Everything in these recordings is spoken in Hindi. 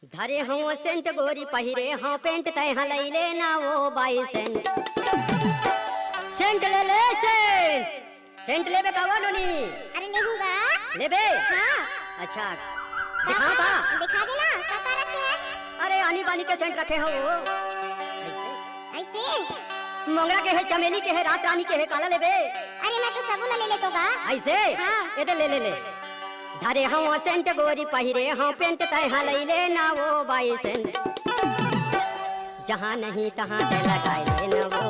धरे हूँ सेंट गोरी पहिरे हाँ पेंट तय हलैले ना वो बाई सेंट सेंट ले ले सेंट लेबे का वालोनी। अरे लेहूंगा। लेबे हाँ। अच्छा दिखाओ बा दिखा देना काका रखे हैं। अरे आनी बानी के सेंट रखे हो ऐसे मोंगरा के है चमेली के है रात रानी के है काला लेबे। अरे मैं तो सबूला ले लेतो बा ऐसे हाँ। ये ले ले ले धरे हाँ सेंट गोरी पहिरे हाँ पेंट तय हलैले ना वो बाई सेंट जहाँ नहीं तहाँ ते लगाए ले न वो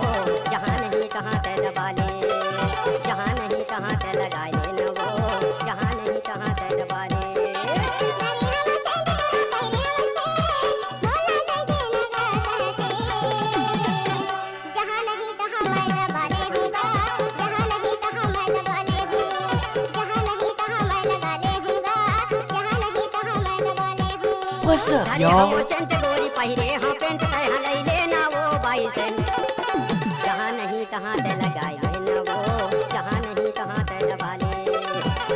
जहाँ नहीं तहाँ ते दबा ले जहाँ नहीं तहाँ ते लगाए ले न वो जहाँ नहीं तहाँ ते दबा ले। What's up, y'all? सेंट गोरी पहिरे हाँ पेंट तय हलैले ना वो बाई सेंट जहाँ नहीं तहाँ ते लगाए ले न वो जहाँ नहीं तहाँ ते दबा ले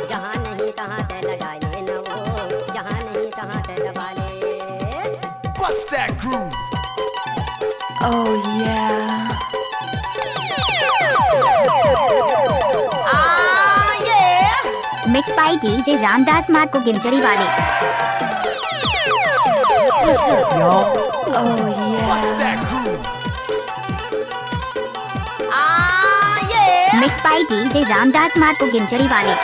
जहाँ नहीं तहाँ ते लगाए ले न वो जहाँ नहीं तहाँ ते दबा ले। Bust that groove. Oh yeah. Mix by DJ Ramdas mark को गिंजरी वाले। What's up, y'all? Oh yeah. Bust that groove. Mix by DJ Ramdas mark को गिंजरी वाले।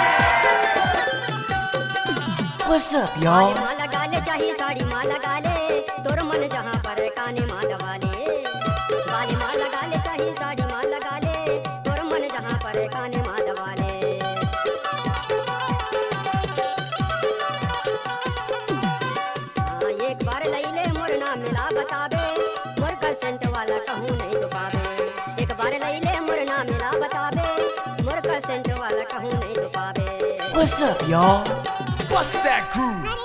What's up, y'all? माँ लगा ले चाहे साड़ी माँ लगा ले तोर मन जहाँ पर काने माँ दबा ले बाले माँ लगा ले चाहे साड़ी माँ लगा ले तोर मन जहाँ पर काने माँ दबा ले। हाँ एक बार लई ले मोर नाम मिला बताबे मोर का सेंट वाला कहूँ नहीं तो पावे एक बार लई ले मोर नाम मिला बताबे मोर का सेंट वाला कहूँ नहीं तो पावे। What's up, y'all? Bust that groove.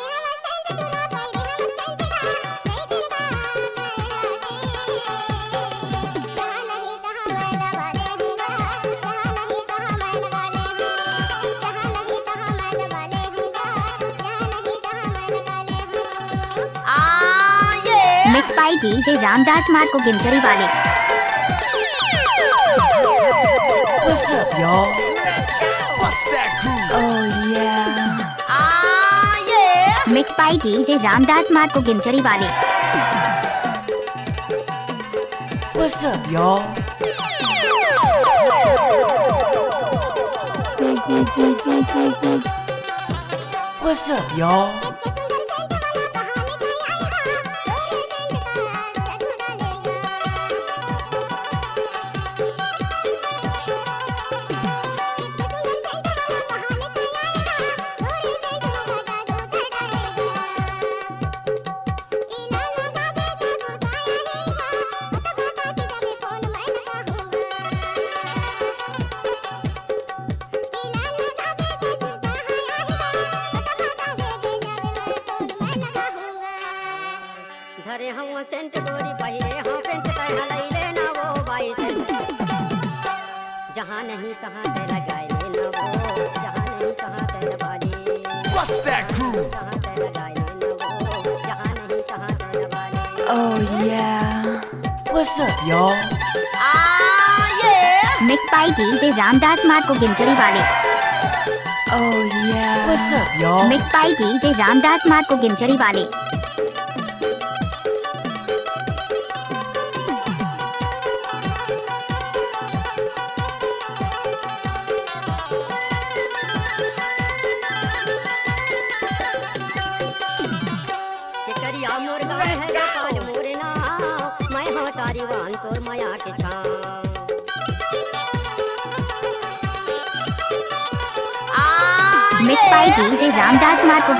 Mix by DJ Ramdas mark को गिंजरी वाले। What's up, y'all? Bust that groove. Oh yeah. Mix by DJ Ramdas mark को गिंजरी वाले। What's up, y'all? What's up, y'all? धरे हम सेंट गोरी पहिरे हाँ पेंट तय हलैले ना वो बाई सेंट जहाँ नहीं तहाँ ते लगाए ले न वो जहाँ नहीं तहाँ ते दबा ले Bust that groove. तहाँ ते लगाए ले न वो जहाँ नहीं तहाँ ते दबा ले। Oh yeah. What's up, y'all? Mix by DJ Ramdas mark को गिंजरी वाले। Oh yeah. What's up, y'all? Mix by DJ Ramdas mark को गिंजरी वाले। करिया मोर गाय है गोपाल मोरे नाम मैं हाँ सारी वान तोर माया के छाँव। Mix by DJ Ramdas mark को